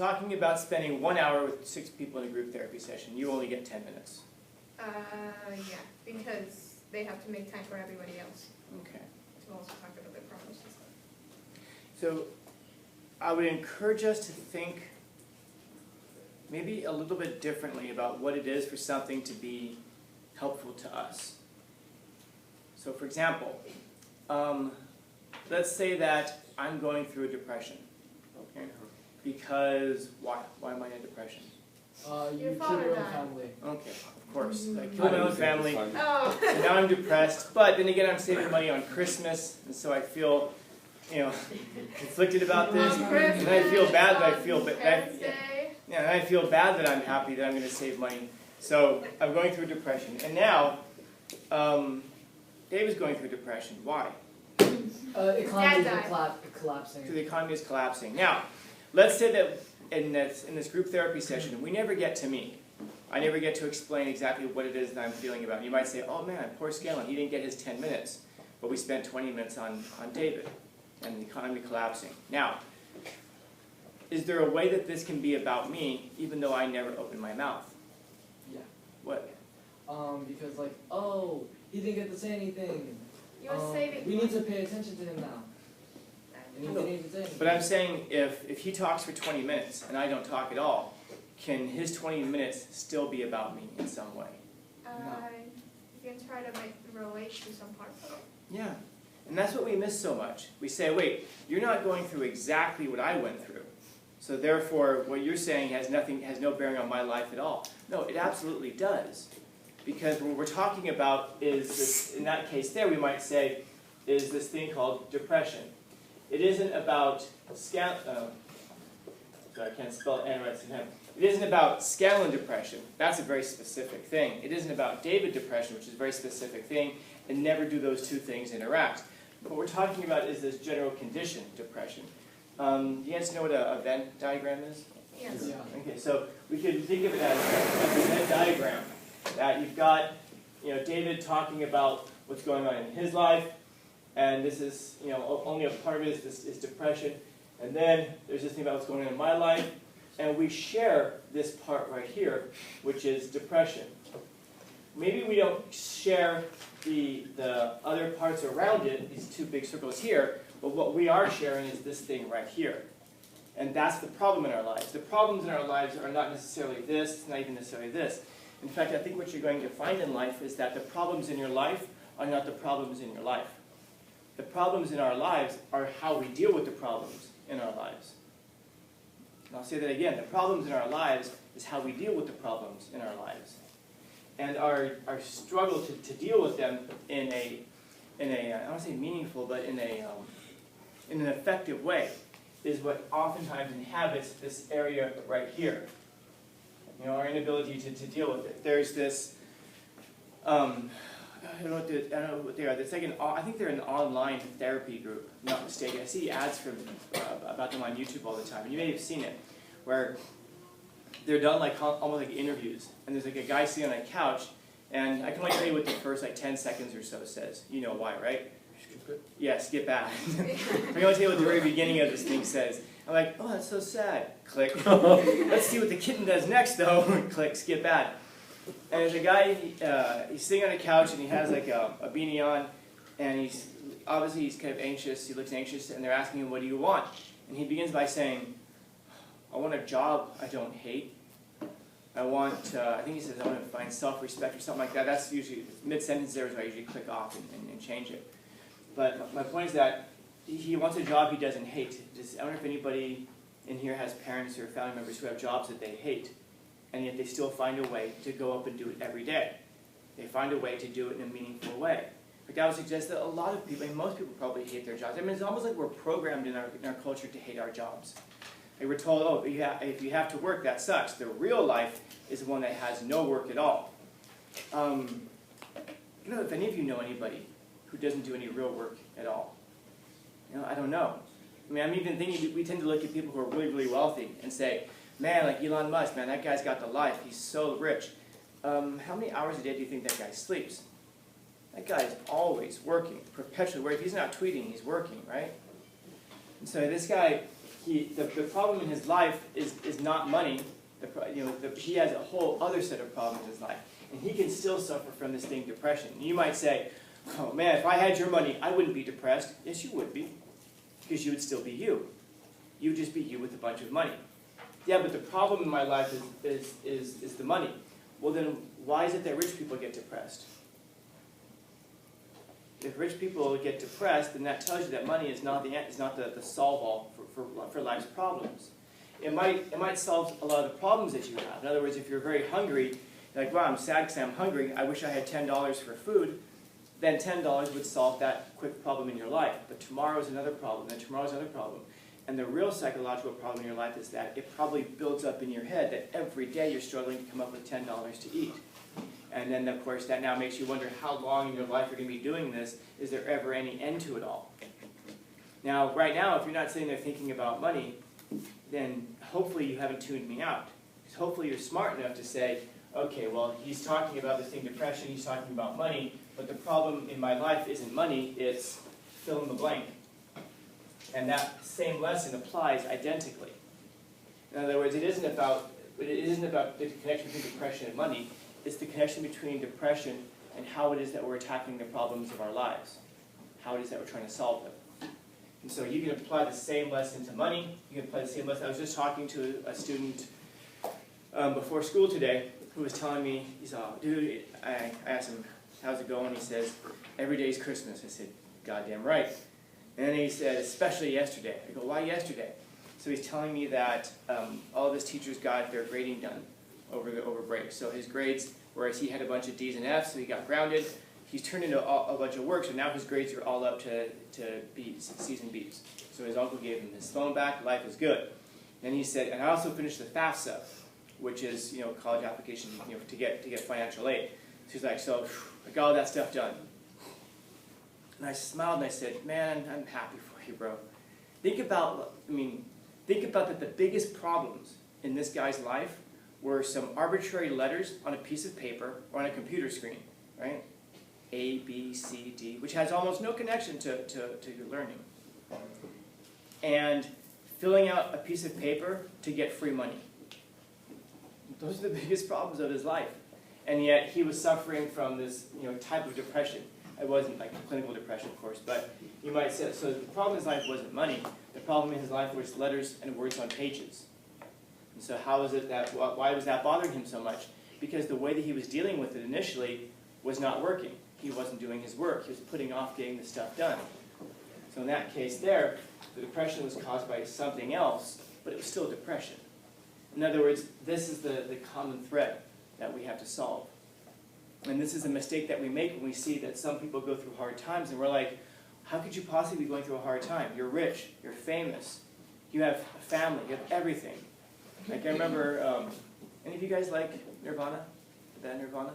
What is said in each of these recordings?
talking about spending 1 hour with 6 people in a group therapy session. You only get 10 minutes. Yeah, because they have to make time for everybody else. Okay. To also talk about their problems and stuff. So I would encourage us to think maybe a little bit differently about what it is for something to be helpful to us. So for example, let's say that I'm going through a depression. Okay? Because why? Why am I in a depression? Your You father killed your own died. family. Okay, of course. I killed my own family. Oh. So now I'm depressed, but then again I'm saving money on Christmas, and so I feel, conflicted about this. And then I feel bad that I feel and I feel bad that I'm happy that I'm going to save money. So I'm going through a depression, and now Dave is going through depression. Why? Economy Dad is died. collapsing. So the economy is collapsing. Now, let's say that in this group therapy session, we never get to me. I never get to explain exactly what it is that I'm feeling about. You might say, oh man, poor Scanlon, he didn't get his 10 minutes. But we spent 20 minutes on David and the economy collapsing. Now, is there a way that this can be about me, even though I never opened my mouth? Yeah. What? Because like, oh, he didn't get to say anything. You were saving We need to pay attention to him now. And he didn't even say anything. But I'm saying if he talks for 20 minutes and I don't talk at all, can his 20 minutes still be about me in some way? You can try to relate to some parts of it. Yeah. And that's what we miss so much. We say, wait, you're not going through exactly what I went through. So therefore, what you're saying has no bearing on my life at all. No, it absolutely does. Because what we're talking about is this, in that case there, we might say, is this thing called depression. It isn't about sorry, I can't spell anorexia. It isn't about Scanlon depression. That's a very specific thing. It isn't about David depression, which is a very specific thing, and never do those two things interact. What we're talking about is this general condition, depression. Do you guys know what a Venn diagram is? Yes. Yeah. Okay, so we could think of it as a Venn diagram. That you've got, David talking about what's going on in his life, and this is, only a part of it is depression. And then there's this thing about what's going on in my life, and we share this part right here, which is depression. Maybe we don't share the other parts around it, these two big circles here, but what we are sharing is this thing right here. And that's the problem in our lives. The problems in our lives are not necessarily this, it's not even necessarily this. In fact, I think what you're going to find in life is that the problems in your life are not the problems in your life. The problems in our lives are how we deal with the problems in our lives. And I'll say that again. The problems in our lives is how we deal with the problems in our lives. And our struggle to deal with them in a I don't want to say meaningful, but in an effective way is what oftentimes inhabits this area right here. Our inability to deal with it. There's this, I don't know what they are. It's like I think they're an online therapy group, if I'm not mistaken. I see ads about them on YouTube all the time, and you may have seen it, where they're done almost like interviews, and there's like a guy sitting on a couch, and I can only tell you what the first 10 seconds or so says. You know why, right? Skip it. Yeah, skip ad. I can only tell you what the very beginning of this thing says. I'm like, oh, that's so sad. Click. Let's see what the kitten does next, though. Click, skip ad. And there's a guy, he's sitting on a couch, and he has like a beanie on, and he's kind of anxious. He looks anxious, and they're asking him, what do you want? And he begins by saying, I want a job I don't hate. I think he says, I want to find self-respect or something like that. That's usually, mid-sentence there is where I usually click off and change it. But my point is that he wants a job he doesn't hate. I wonder if anybody in here has parents or family members who have jobs that they hate, and yet they still find a way to go up and do it every day. They find a way to do it in a meaningful way. Like I would suggest that a lot of people, and most people probably hate their jobs. I mean, it's almost like we're programmed in our culture to hate our jobs. Like we're told, oh, if you have to work, that sucks. The real life is one that has no work at all. If any of you know anybody who doesn't do any real work at all. I don't know. I mean, I'm even thinking we tend to look at people who are really, really wealthy and say, man, like Elon Musk, man, that guy's got the life. He's so rich. How many hours a day do you think that guy sleeps? That guy's always working, perpetually working. If he's not tweeting, he's working, right? And so this guy, the problem in his life is not money. He has a whole other set of problems in his life. And he can still suffer from this thing, depression. You might say, oh man, if I had your money, I wouldn't be depressed. Yes, you would be. Because you would still be you. You would just be you with a bunch of money. Yeah, but the problem in my life is the money. Well then, why is it that rich people get depressed? If rich people get depressed, then that tells you that money is not the solve-all for life's problems. It might solve a lot of the problems that you have. In other words, if you're very hungry, you're like, wow, I'm sad because I'm hungry, I wish I had $10 for food, then $10 would solve that quick problem in your life. But tomorrow's another problem, then tomorrow's another problem. And the real psychological problem in your life is that it probably builds up in your head that every day you're struggling to come up with $10 to eat. And then, of course, that now makes you wonder how long in your life you're going to be doing this. Is there ever any end to it all? Now, right now, if you're not sitting there thinking about money, then hopefully you haven't tuned me out. Because hopefully you're smart enough to say, okay, well, he's talking about this thing, depression, he's talking about money, but the problem in my life isn't money, it's fill in the blank. And that same lesson applies identically. In other words, it isn't about the connection between depression and money. It's the connection between depression and how it is that we're attacking the problems of our lives, how it is that we're trying to solve them. And so you can apply the same lesson to money. You can apply the same lesson. I was just talking to a student before school today who was telling me, he's dude, I asked him, how's it going? He says, every day's Christmas. I said, goddamn right. And then he said, especially yesterday. I go, why yesterday? So he's telling me that all of his teachers got their grading done over break. So his grades, whereas he had a bunch of D's and F's, so he got grounded, he's turned into a bunch of work, so now his grades are all up to B's, C's and B's. So his uncle gave him his phone back, life is good. And he said, and I also finished the FAFSA, which is, college application, to get financial aid. So he's like, so I got all that stuff done. And I smiled and I said, man, I'm happy for you, bro. Think about that the biggest problems in this guy's life were some arbitrary letters on a piece of paper or on a computer screen, right? A, B, C, D, which has almost no connection to your learning. And filling out a piece of paper to get free money. Those are the biggest problems of his life. And yet he was suffering from this type of depression. It wasn't like clinical depression, of course, but you might say, so the problem in his life wasn't money. The problem in his life was letters and words on pages. And so how is it that, why was that bothering him so much? Because the way that he was dealing with it initially was not working. He wasn't doing his work. He was putting off getting the stuff done. So in that case there, the depression was caused by something else, but it was still depression. In other words, this is the common thread that we have to solve. And this is a mistake that we make when we see that some people go through hard times, and we're like, how could you possibly be going through a hard time? You're rich, you're famous, you have a family, you have everything. Like I remember, any of you guys like Nirvana? The band Nirvana?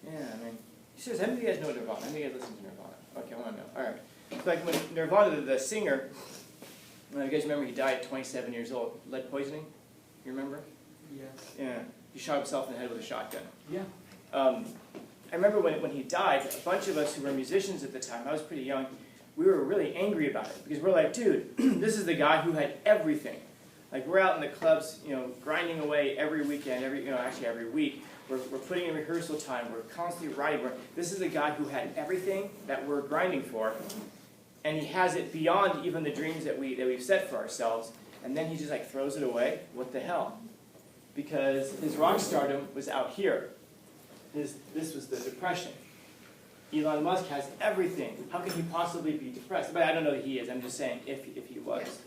Yeah, I mean, seriously, how many of you guys know Nirvana? How many of you guys listen to Nirvana? Okay, I want to know. All right. It's like when Nirvana, the singer, you guys remember he died at 27 years old. Lead poisoning? You remember? Yes. Yeah. He shot himself in the head with a shotgun. Yeah. I remember when he died, a bunch of us who were musicians at the time, I was pretty young, we were really angry about it. Because we're like, dude, this is the guy who had everything. Like we're out in the clubs, grinding away every weekend, actually every week. We're putting in rehearsal time, we're constantly writing. This is a guy who had everything that we're grinding for. And he has it beyond even the dreams that we've set for ourselves. And then he just like throws it away. What the hell? Because his rock stardom was out here. This was the depression. Elon Musk has everything. How can he possibly be depressed? But I don't know that he is. I'm just saying if he was.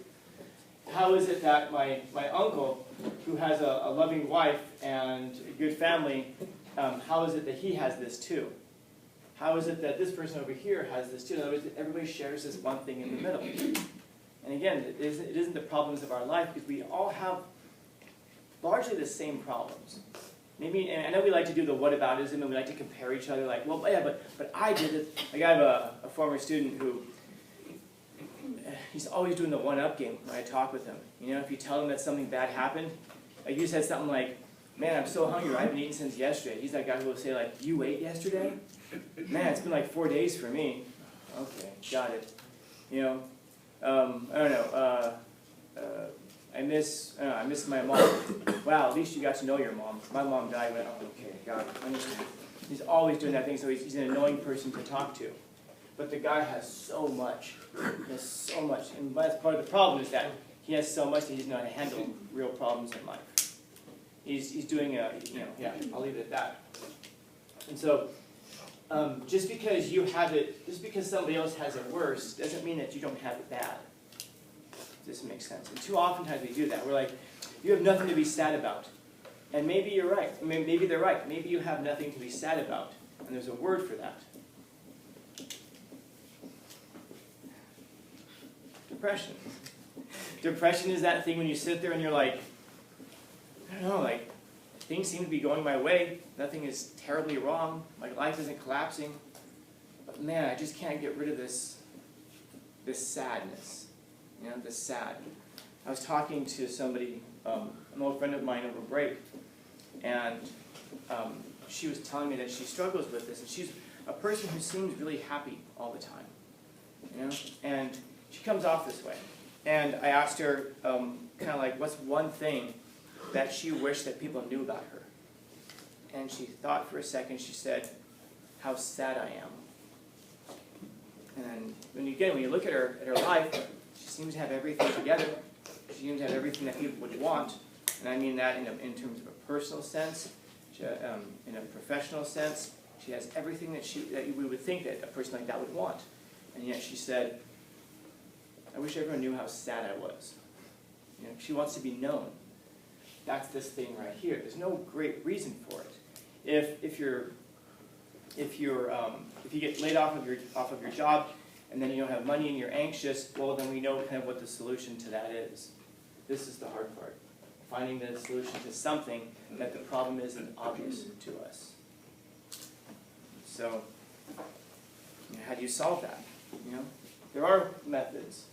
How is it that my uncle, who has a loving wife and a good family, how is it that he has this too? How is it that this person over here has this too? In other words, everybody shares this one thing in the middle. And again, it isn't the problems of our life, because we all have largely the same problems. Maybe, and I know we like to do the whataboutism, and we like to compare each other, like, well, yeah, but I did it. Like I have a former student who, he's always doing the one-up game when I talk with him. If you tell him that something bad happened, like you said something like, man, I'm so hungry, I haven't eaten since yesterday. He's that guy who will say, like, you ate yesterday? Man, it's been like 4 days for me. Okay, got it. I don't know. I miss my mom. Wow, at least you got to know your mom. My mom died. Went, oh, okay, God, I understand. He's always doing that thing, so he's an annoying person to talk to. But the guy has so much. He has so much. And that's part of the problem is that he has so much that he's not how to handle real problems in life. He's doing yeah, I'll leave it at that. And so, just because you have it, just because somebody else has it worse, doesn't mean that you don't have it bad. This makes sense. And too often times we do that. We're like, you have nothing to be sad about. And maybe you're right. I mean, maybe they're right. Maybe you have nothing to be sad about. And there's a word for that. Depression. Depression is that thing when you sit there and you're like, I don't know, like, things seem to be going my way. Nothing is terribly wrong. My life isn't collapsing. But man, I just can't get rid of this sadness. You know, this sad. I was talking to somebody, an old friend of mine over break, and she was telling me that she struggles with this, and she's a person who seems really happy all the time, you know, and she comes off this way. And I asked her, kind of like, what's one thing that she wished that people knew about her? And she thought for a second. She said, how sad I am. And when you look at her life, she seems to have everything together. She seems to have everything that people would want. And I mean that in terms of a personal sense, in a professional sense. She has everything that we would think that a person like that would want. And yet she said, I wish everyone knew how sad I was. You know, she wants to be known. That's this thing right here. There's no great reason for it. If you get laid off of your job, and then you don't have money and you're anxious, well, then we know kind of what the solution to that is. This is the hard part. Finding the solution to something that the problem isn't obvious to us. So, you know, how do you solve that? You know, there are methods.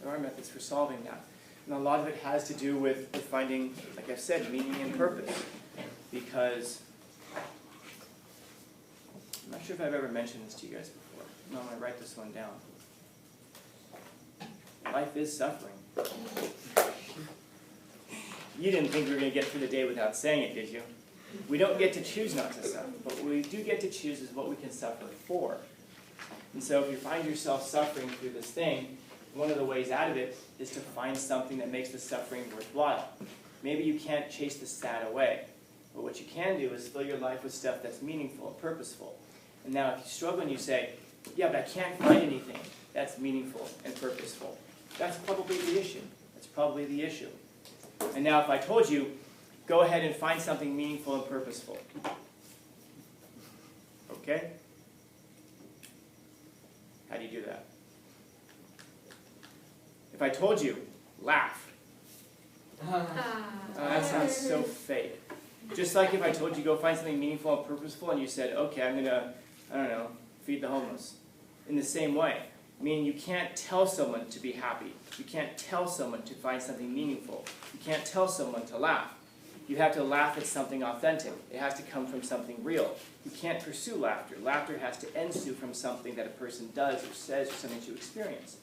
There are methods for solving that. And a lot of it has to do with finding, like I said, meaning and purpose. Because, I'm not sure if I've ever mentioned this to you guys before. No, I'm going to write this one down. Life is suffering. You didn't think we were going to get through the day without saying it, did you? We don't get to choose not to suffer, but what we do get to choose is what we can suffer for. And so if you find yourself suffering through this thing, one of the ways out of it is to find something that makes the suffering worthwhile. Maybe you can't chase the sad away, but what you can do is fill your life with stuff that's meaningful and purposeful. And now if you struggle and you say, yeah, but I can't find anything that's meaningful and purposeful, that's probably the issue. That's probably the issue. And now if I told you, go ahead and find something meaningful and purposeful. Okay? How do you do that? If I told you, laugh. That sounds so fake. Just like if I told you go find something meaningful and purposeful and you said, okay, I'm going to, I don't know, feed the homeless. In the same way. I mean, you can't tell someone to be happy. You can't tell someone to find something meaningful. You can't tell someone to laugh. You have to laugh at something authentic. It has to come from something real. You can't pursue laughter. Laughter has to ensue from something that a person does or says or something to experience.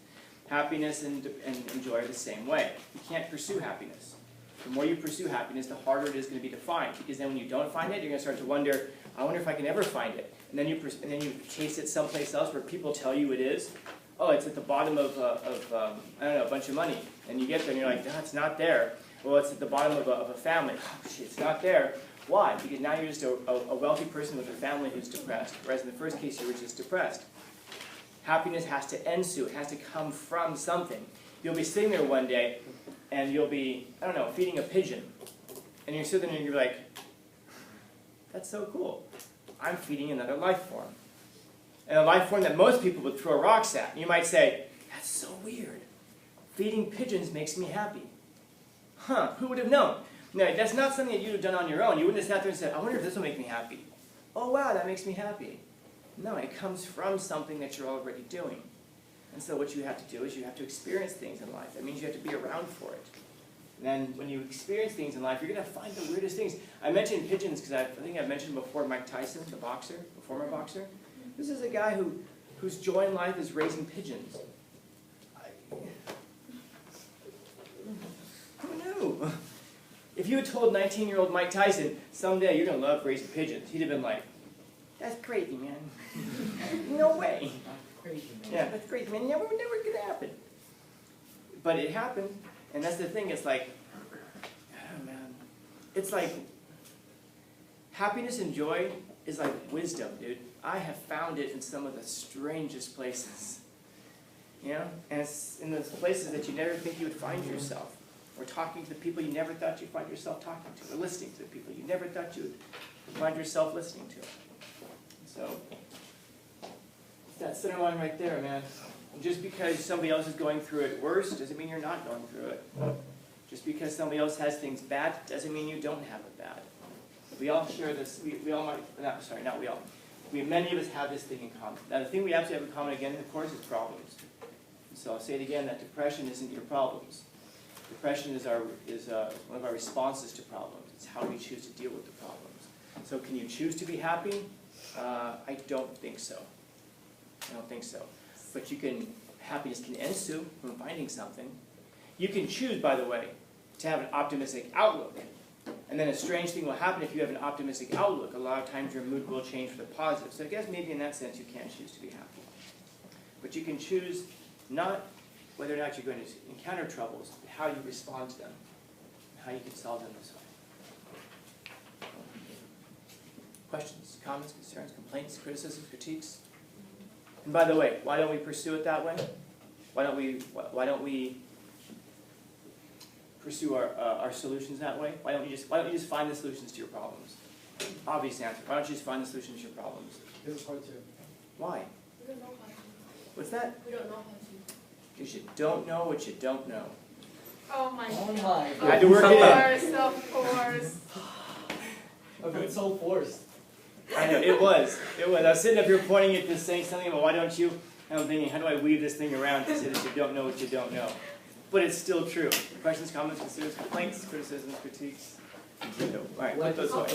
Happiness and joy are the same way. You can't pursue happiness. The more you pursue happiness, the harder it is going to be to find. Because then when you don't find it, you're going to start to wonder, I wonder if I can ever find it. And then you chase it someplace else where people tell you it is. Oh, it's at the bottom of I don't know, a bunch of money. And you get there and you're like, no, it's not there. Well, it's at the bottom of a family. Oh, shit, it's not there. Why? Because now you're just a wealthy person with a family who's depressed. Whereas in the first case, you were just depressed. Happiness has to ensue. It has to come from something. You'll be sitting there one day, and you'll be, I don't know, feeding a pigeon. And you're sitting there and you're like, that's so cool. I'm feeding another life form. And a life form that most people would throw rocks at. And you might say, that's so weird. Feeding pigeons makes me happy. Huh, who would have known? No, that's not something that you would have done on your own. You wouldn't have sat there and said, I wonder if this will make me happy. Oh, wow, that makes me happy. No, it comes from something that you're already doing. And so what you have to do is you have to experience things in life. That means you have to be around for it. And then when you experience things in life, you're going to find the weirdest things. I mentioned pigeons because I think I've mentioned before Mike Tyson, the boxer, the former boxer. This is a guy whose joy in life is raising pigeons. cool. If you had told 19-year-old Mike Tyson, someday you're going to love raising pigeons, he'd have been like, that's crazy, man. No way. Crazy, man. Yeah, that's crazy, man. Never going to happen. But it happened, and that's the thing. It's like, oh, man. It's like happiness and joy is like wisdom, dude. I have found it in some of the strangest places. You know? And it's in those places that you never think you would find yourself. Or talking to the people you never thought you'd find yourself talking to. Or listening to the people you never thought you would find yourself listening to. So, it's that center line right there, man. And just because somebody else is going through it worse doesn't mean you're not going through it. Just because somebody else has things bad doesn't mean you don't have it bad. We all share this. We all might, not we all. Many of us have this thing in common. Now, the thing we absolutely have in common, again, of course, is problems. So I'll say it again, that depression isn't your problems. Depression is one of our responses to problems. It's how we choose to deal with the problems. So can you choose to be happy? I don't think so. I don't think so. But happiness can ensue from finding something. You can choose, by the way, to have an optimistic outlook. And then a strange thing will happen if you have an optimistic outlook. A lot of times your mood will change for the positive. So I guess maybe in that sense you can choose to be happy. But you can choose not whether or not you're going to encounter troubles, but how you respond to them, and how you can solve them this way. Questions, comments, concerns, complaints, criticisms, critiques? And by the way, why don't we pursue it that way? Why don't we pursue our solutions that way? Why don't you just find the solutions to your problems? Obvious answer. Why don't you just find the solutions to your problems? Here's part 2. Why? We don't know how to. What's that? We don't know how to. Because you don't know what you don't know. Oh my Oh god. my I had to work it in. Of course. I've been so forced. I know, it was. I was sitting up here pointing at this, saying something about why don't you, and I'm thinking, how do I weave this thing around to say that you don't know what you don't know? But it's still true. Questions, comments, concerns, complaints, criticisms, critiques. All right, put those away.